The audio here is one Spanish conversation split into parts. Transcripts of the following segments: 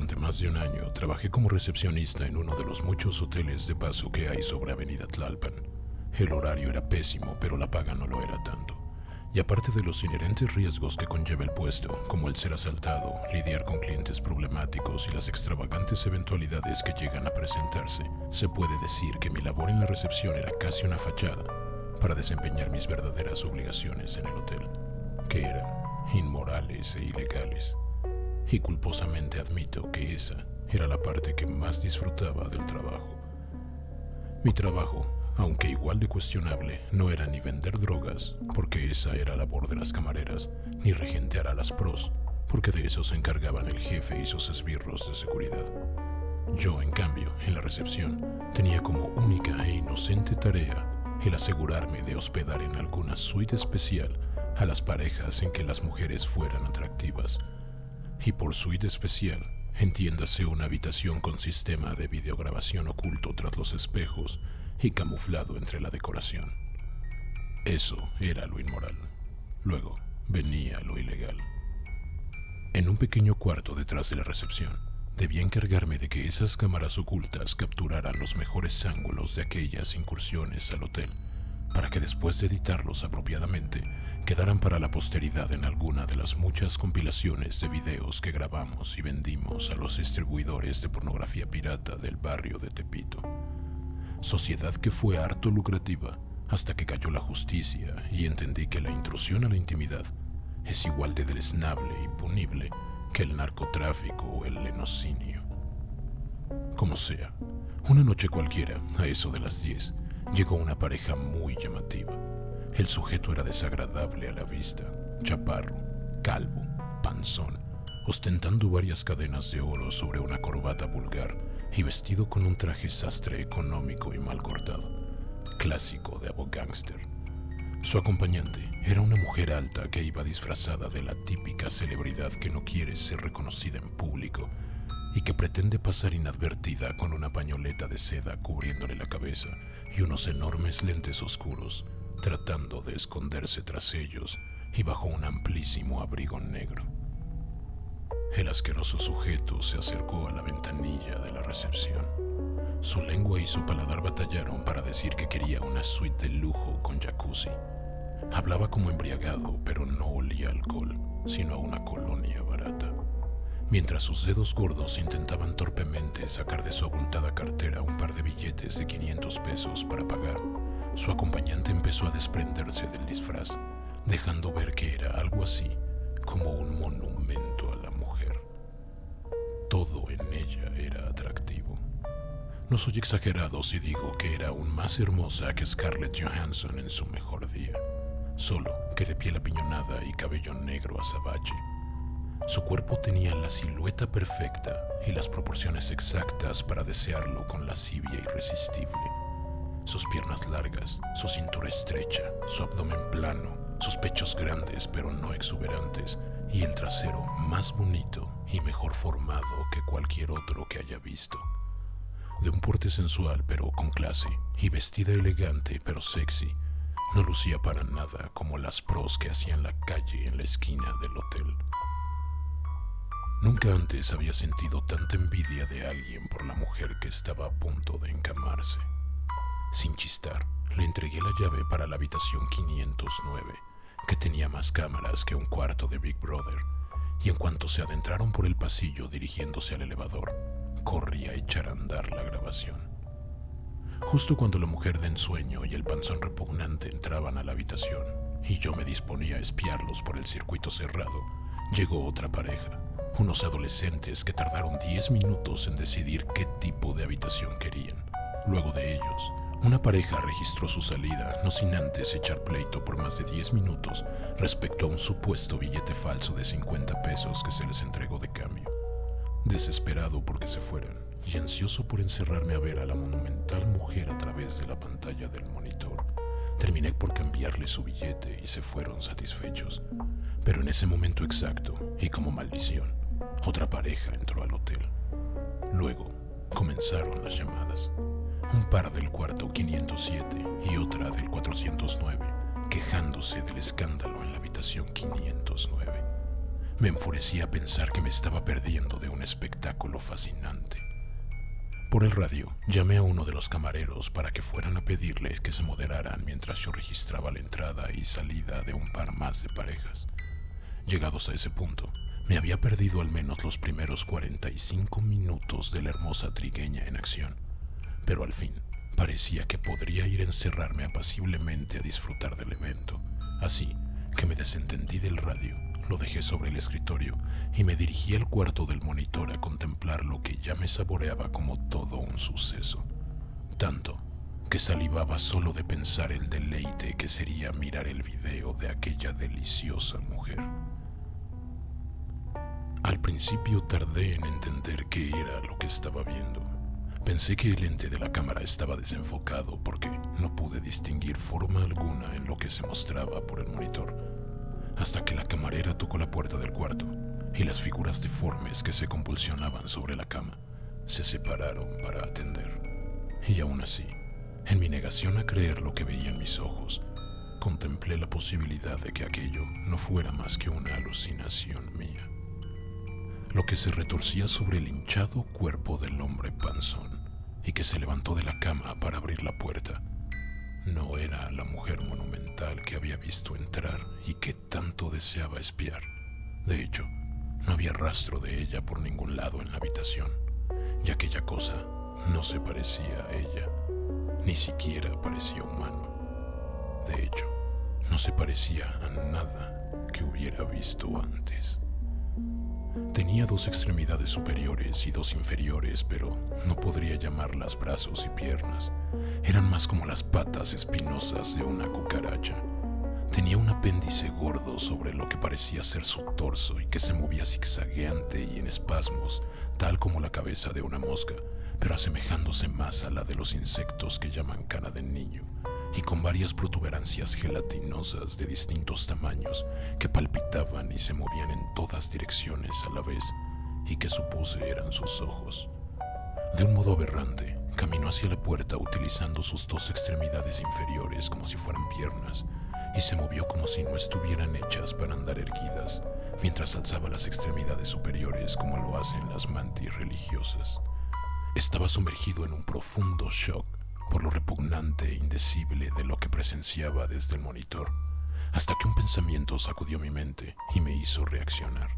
Durante más de un año trabajé como recepcionista en uno de los muchos hoteles de paso que hay sobre Avenida Tlalpan. El horario era pésimo, pero la paga no lo era tanto. Y aparte de los inherentes riesgos que conlleva el puesto, como el ser asaltado, lidiar con clientes problemáticos y las extravagantes eventualidades que llegan a presentarse, se puede decir que mi labor en la recepción era casi una fachada para desempeñar mis verdaderas obligaciones en el hotel, que eran inmorales e ilegales. Y culposamente admito que esa era la parte que más disfrutaba del trabajo. Mi trabajo, aunque igual de cuestionable, no era ni vender drogas, porque esa era labor de las camareras, ni regentear a las pros, porque de eso se encargaban el jefe y sus esbirros de seguridad. Yo, en cambio, en la recepción, tenía como única e inocente tarea el asegurarme de hospedar en alguna suite especial a las parejas en que las mujeres fueran atractivas. Y por suite especial, entiéndase una habitación con sistema de videograbación oculto tras los espejos y camuflado entre la decoración. Eso era lo inmoral. Luego venía lo ilegal. En un pequeño cuarto detrás de la recepción, debía encargarme de que esas cámaras ocultas capturaran los mejores ángulos de aquellas incursiones al hotel, para que después de editarlos apropiadamente, quedaran para la posteridad en alguna de las muchas compilaciones de videos que grabamos y vendimos a los distribuidores de pornografía pirata del barrio de Tepito. Sociedad que fue harto lucrativa hasta que cayó la justicia y entendí que la intrusión a la intimidad es igual de deleznable y punible que el narcotráfico o el lenocinio. Como sea, una noche cualquiera, a eso de las 10, llegó una pareja muy llamativa. El sujeto era desagradable a la vista, chaparro, calvo, panzón, ostentando varias cadenas de oro sobre una corbata vulgar y vestido con un traje sastre económico y mal cortado, clásico de abogángster. Su acompañante era una mujer alta que iba disfrazada de la típica celebridad que no quiere ser reconocida en público y que pretende pasar inadvertida con una pañoleta de seda cubriéndole la cabeza y unos enormes lentes oscuros, tratando de esconderse tras ellos y bajo un amplísimo abrigo negro. El asqueroso sujeto se acercó a la ventanilla de la recepción. Su lengua y su paladar batallaron para decir que quería una suite de lujo con jacuzzi. Hablaba como embriagado, pero no olía a alcohol, sino a una colonia barata. Mientras sus dedos gordos intentaban torpemente sacar de su abultada cartera un par de billetes de 500 pesos para pagar, su acompañante empezó a desprenderse del disfraz, dejando ver que era algo así como un monumento a la mujer. Todo en ella era atractivo. No soy exagerado si digo que era aún más hermosa que Scarlett Johansson en su mejor día, solo que de piel apiñonada y cabello negro azabache. Su cuerpo tenía la silueta perfecta y las proporciones exactas para desearlo con lascivia irresistible. Sus piernas largas, su cintura estrecha, su abdomen plano, sus pechos grandes pero no exuberantes y el trasero más bonito y mejor formado que cualquier otro que haya visto. De un porte sensual pero con clase y vestida elegante pero sexy, no lucía para nada como las pros que hacían la calle en la esquina del hotel. Nunca antes había sentido tanta envidia de alguien por la mujer que estaba a punto de encamarse. Sin chistar, le entregué la llave para la habitación 509, que tenía más cámaras que un cuarto de Big Brother, y en cuanto se adentraron por el pasillo dirigiéndose al elevador, corrí a echar a andar la grabación. Justo cuando la mujer de ensueño y el panzón repugnante entraban a la habitación, y yo me disponía a espiarlos por el circuito cerrado, llegó otra pareja, unos adolescentes que tardaron 10 minutos en decidir qué tipo de habitación querían. Luego de ellos, una pareja registró su salida, no sin antes echar pleito por más de 10 minutos respecto a un supuesto billete falso de 50 pesos que se les entregó de cambio. Desesperado porque se fueran y ansioso por encerrarme a ver a la monumental mujer a través de la pantalla del monitor, terminé por cambiarle su billete y se fueron satisfechos. Pero en ese momento exacto, y como maldición, otra pareja entró al hotel. Luego comenzaron las llamadas. Un par del cuarto 507 y otra del 409, quejándose del escándalo en la habitación 509. Me enfurecía pensar que me estaba perdiendo de un espectáculo fascinante. Por el radio, llamé a uno de los camareros para que fueran a pedirle que se moderaran mientras yo registraba la entrada y salida de un par más de parejas. Llegados a ese punto, me había perdido al menos los primeros 45 minutos de la hermosa trigueña en acción, pero al fin parecía que podría ir a encerrarme apaciblemente a disfrutar del evento, así que me desentendí del radio, lo dejé sobre el escritorio y me dirigí al cuarto del monitor a contemplar lo que ya me saboreaba como todo un suceso, tanto que salivaba solo de pensar el deleite que sería mirar el video de aquella deliciosa mujer. Al principio tardé en entender qué era lo que estaba viendo. Pensé que el lente de la cámara estaba desenfocado porque no pude distinguir forma alguna en lo que se mostraba por el monitor, hasta que la camarera tocó la puerta del cuarto y las figuras deformes que se convulsionaban sobre la cama se separaron para atender. Y aún así, en mi negación a creer lo que veía en mis ojos, contemplé la posibilidad de que aquello no fuera más que una alucinación mía. Lo que se retorcía sobre el hinchado cuerpo del hombre panzón y que se levantó de la cama para abrir la puerta no era la mujer monumental que había visto entrar y que tanto deseaba espiar. De hecho, no había rastro de ella por ningún lado en la habitación, y aquella cosa no se parecía a ella, ni siquiera parecía humano. De hecho, no se parecía a nada que hubiera visto antes. Tenía dos extremidades superiores y dos inferiores, pero no podría llamarlas brazos y piernas. Eran más como las patas espinosas de una cucaracha. Tenía un apéndice gordo sobre lo que parecía ser su torso y que se movía zigzagueante y en espasmos, tal como la cabeza de una mosca, pero asemejándose más a la de los insectos que llaman cara de niño, y con varias protuberancias gelatinosas de distintos tamaños que palpitaban y se movían en todas direcciones a la vez y que supuse eran sus ojos. De un modo aberrante, caminó hacia la puerta utilizando sus dos extremidades inferiores como si fueran piernas y se movió como si no estuvieran hechas para andar erguidas, mientras alzaba las extremidades superiores como lo hacen las mantis religiosas. Estaba sumergido en un profundo shock por lo repugnante e indecible de lo que presenciaba desde el monitor, hasta que un pensamiento sacudió mi mente y me hizo reaccionar.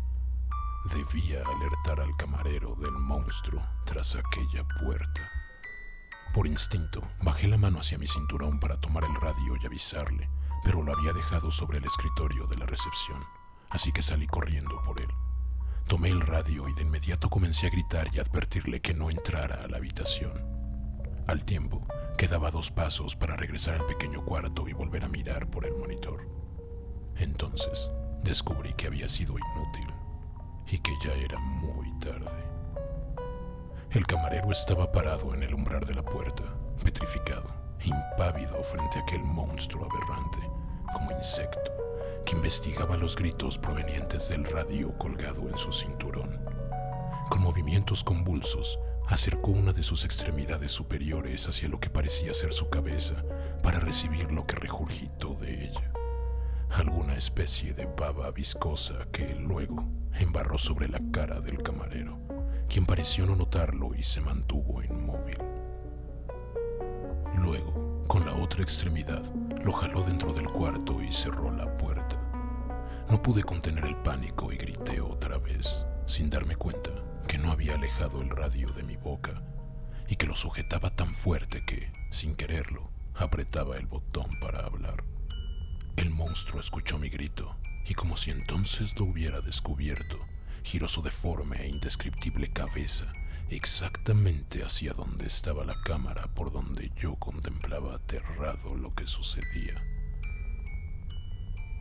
Debía alertar al camarero del monstruo tras aquella puerta. Por instinto, bajé la mano hacia mi cinturón para tomar el radio y avisarle, pero lo había dejado sobre el escritorio de la recepción, así que salí corriendo por él. Tomé el radio y de inmediato comencé a gritar y advertirle que no entrara a la habitación. Al tiempo, quedaba 2 pasos para regresar al pequeño cuarto y volver a mirar por el monitor. Entonces, descubrí que había sido inútil y que ya era muy tarde. El camarero estaba parado en el umbral de la puerta, petrificado, impávido frente a aquel monstruo aberrante, como insecto, que investigaba los gritos provenientes del radio colgado en su cinturón. Con movimientos convulsos, acercó una de sus extremidades superiores hacia lo que parecía ser su cabeza para recibir lo que regurgitó de ella. Alguna especie de baba viscosa que luego embarró sobre la cara del camarero, quien pareció no notarlo y se mantuvo inmóvil. Luego, con la otra extremidad, lo jaló dentro del cuarto y cerró la puerta. No pude contener el pánico y grité otra vez, sin darme cuenta que no había alejado el radio de mi boca y que lo sujetaba tan fuerte que, sin quererlo, apretaba el botón para hablar. El monstruo escuchó mi grito y, como si entonces lo hubiera descubierto, giró su deforme e indescriptible cabeza exactamente hacia donde estaba la cámara por donde yo contemplaba aterrado lo que sucedía.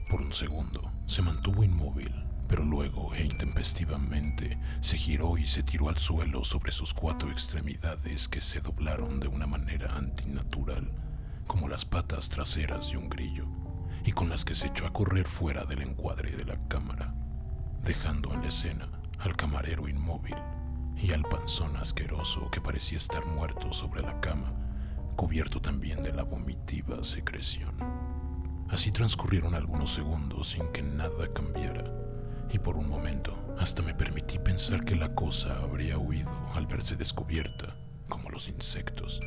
Por un segundo se mantuvo inmóvil, pero luego e intempestivamente se giró y se tiró al suelo sobre sus 4 extremidades que se doblaron de una manera antinatural, como las patas traseras de un grillo, y con las que se echó a correr fuera del encuadre de la cámara, dejando en la escena al camarero inmóvil y al panzón asqueroso que parecía estar muerto sobre la cama, cubierto también de la vomitiva secreción. Así transcurrieron algunos segundos sin que nada cambiara, y por un momento hasta me permití pensar que la cosa habría huido al verse descubierta, como los insectos.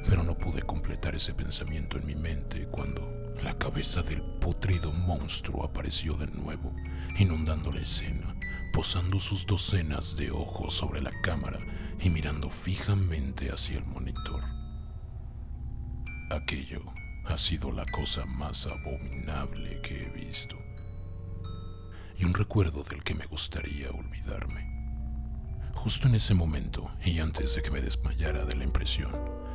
Pero no pude completar ese pensamiento en mi mente cuando la cabeza del putrido monstruo apareció de nuevo, inundando la escena, posando sus docenas de ojos sobre la cámara y mirando fijamente hacia el monitor. Aquello ha sido la cosa más abominable que he visto, y un recuerdo del que me gustaría olvidarme. Justo en ese momento, y antes de que me desmayara de la impresión,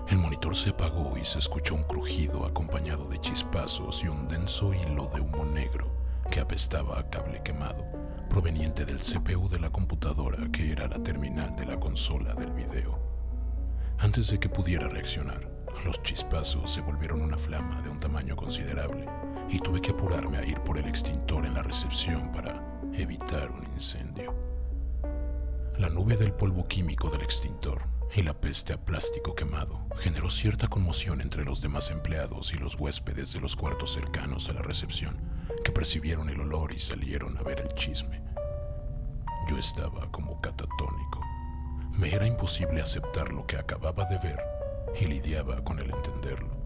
el monitor se apagó y se escuchó un crujido acompañado de chispazos y un denso hilo de humo negro que apestaba a cable quemado, proveniente del CPU de la computadora que era la terminal de la consola del video. Antes de que pudiera reaccionar, los chispazos se volvieron una flama de un tamaño considerable y tuve que apurarme a ir por el extintor en la recepción para evitar un incendio. La nube del polvo químico del extintor y la peste a plástico quemado generó cierta conmoción entre los demás empleados y los huéspedes de los cuartos cercanos a la recepción, que percibieron el olor y salieron a ver el chisme. Yo estaba como catatónico. Me era imposible aceptar lo que acababa de ver y lidiaba con el entenderlo.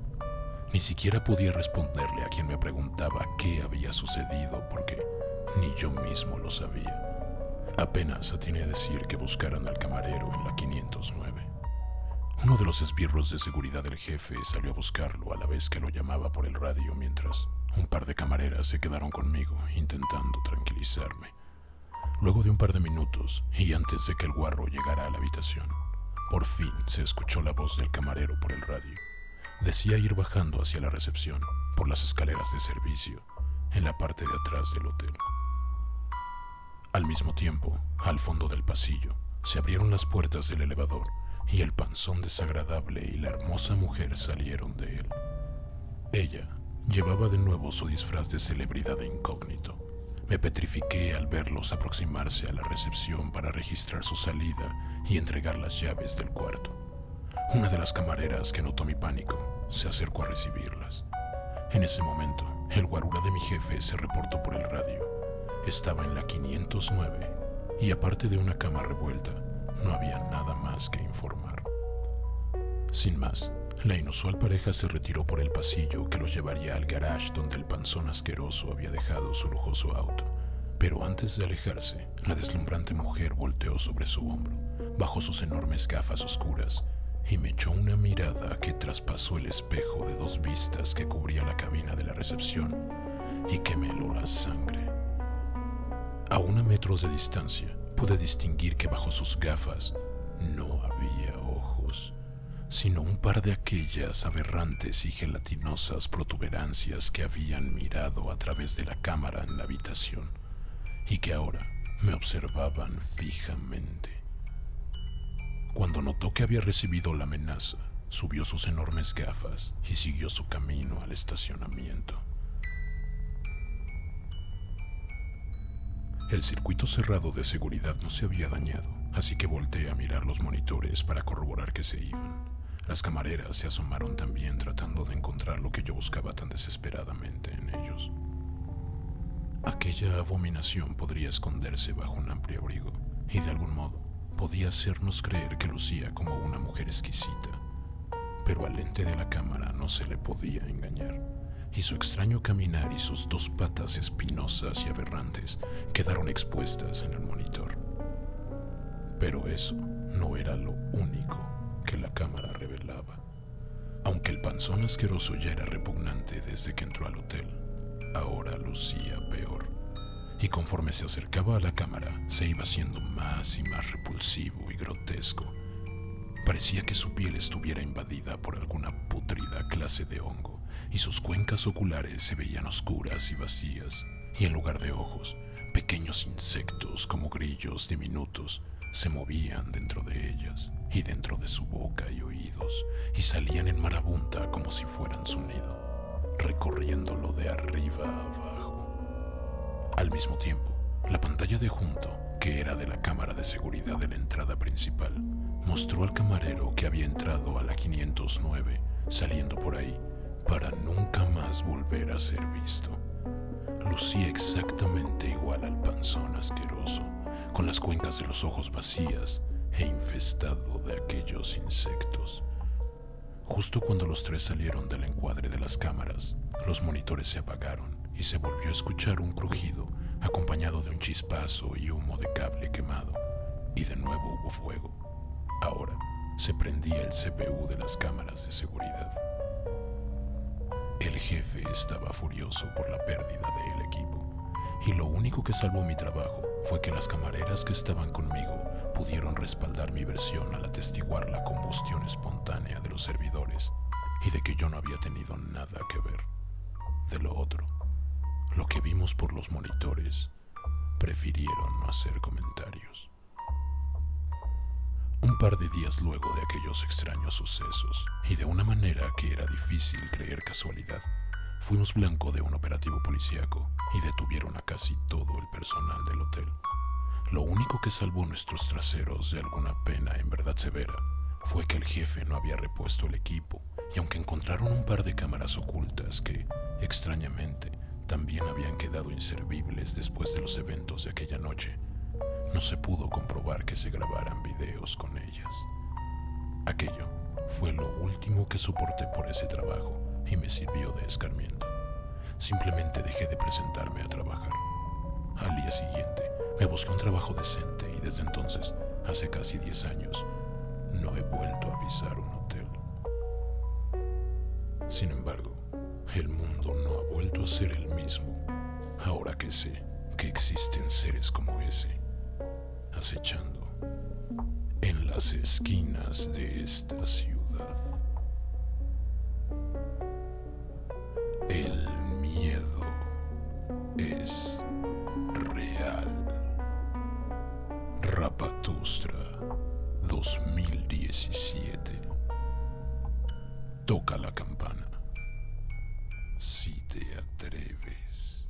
Ni siquiera podía responderle a quien me preguntaba qué había sucedido porque ni yo mismo lo sabía. Apenas atiné a decir que buscaran al camarero en la 509. Uno de los esbirros de seguridad del jefe salió a buscarlo a la vez que lo llamaba por el radio, mientras un par de camareras se quedaron conmigo intentando tranquilizarme. Luego de un par de minutos, y antes de que el guarro llegara a la habitación, por fin se escuchó la voz del camarero por el radio. Decía ir bajando hacia la recepción, por las escaleras de servicio, en la parte de atrás del hotel. Al mismo tiempo, al fondo del pasillo, se abrieron las puertas del elevador y el panzón desagradable y la hermosa mujer salieron de él. Ella llevaba de nuevo su disfraz de celebridad de incógnito. Me petrifiqué al verlos aproximarse a la recepción para registrar su salida y entregar las llaves del cuarto. Una de las camareras, que notó mi pánico, se acercó a recibirlas. En ese momento, el guarura de mi jefe se reportó por el radio. Estaba en la 509 y aparte de una cama revuelta, no había nada más que informar. Sin más, la inusual pareja se retiró por el pasillo que los llevaría al garage donde el panzón asqueroso había dejado su lujoso auto. Pero antes de alejarse, la deslumbrante mujer volteó sobre su hombro, bajó sus enormes gafas oscuras y me echó una mirada que traspasó el espejo de 2 vistas que cubría la cabina de la recepción y que me heló la sangre. A 1 metro de distancia pude distinguir que bajo sus gafas no había ojos, sino un par de aquellas aberrantes y gelatinosas protuberancias que habían mirado a través de la cámara en la habitación y que ahora me observaban fijamente. Cuando notó que había recibido la amenaza, subió sus enormes gafas y siguió su camino al estacionamiento. El circuito cerrado de seguridad no se había dañado, así que volteé a mirar los monitores para corroborar que se iban. Las camareras se asomaron también tratando de encontrar lo que yo buscaba tan desesperadamente en ellos. Aquella abominación podría esconderse bajo un amplio abrigo y de algún modo podía hacernos creer que lucía como una mujer exquisita, pero al lente de la cámara no se le podía engañar, y su extraño caminar y sus 2 patas espinosas y aberrantes quedaron expuestas en el monitor. Pero eso no era lo único que la cámara revelaba. Aunque el panzón asqueroso ya era repugnante desde que entró al hotel, ahora lucía peor. Y conforme se acercaba a la cámara, se iba haciendo más y más repulsivo y grotesco. Parecía que su piel estuviera invadida por alguna pútrida clase de hongo, y sus cuencas oculares se veían oscuras y vacías, y en lugar de ojos, pequeños insectos como grillos diminutos se movían dentro de ellas y dentro de su boca y oídos, y salían en marabunta como si fueran su nido, recorriéndolo de arriba a abajo. Al mismo tiempo, la pantalla de junto, que era de la cámara de seguridad de la entrada principal, mostró al camarero que había entrado a la 509, saliendo por ahí para nunca más volver a ser visto. Lucía exactamente igual al panzón asqueroso, con las cuencas de los ojos vacías e infestado de aquellos insectos. Justo cuando los tres salieron del encuadre de las cámaras, los monitores se apagaron y se volvió a escuchar un crujido acompañado de un chispazo y humo de cable quemado. Y de nuevo hubo fuego. Ahora se prendía el CPU de las cámaras de seguridad. El jefe estaba furioso por la pérdida del equipo, y lo único que salvó mi trabajo fue que las camareras que estaban conmigo pudieron respaldar mi versión al atestiguar la combustión espontánea de los servidores y de que yo no había tenido nada que ver. De lo otro, lo que vimos por los monitores, prefirieron no hacer comentarios. Un par de días luego de aquellos extraños sucesos, y de una manera que era difícil creer casualidad, fuimos blanco de un operativo policíaco y detuvieron a casi todo el personal del hotel. Lo único que salvó nuestros traseros de alguna pena en verdad severa fue que el jefe no había repuesto el equipo, y aunque encontraron un par de cámaras ocultas que, extrañamente, también habían quedado inservibles después de los eventos de aquella noche, no se pudo comprobar que se grabaran videos con ellas. Aquello fue lo último que soporté por ese trabajo y me sirvió de escarmiento. Simplemente dejé de presentarme a trabajar. Al día siguiente me busqué un trabajo decente y desde entonces, hace casi 10 años, no he vuelto a pisar un hotel. Sin embargo, el mundo no ha vuelto a ser el mismo, ahora que sé que existen seres como ese, acechando en las esquinas de esta ciudad. El miedo es real. Rapatustra 2017. Toca la campana si te atreves.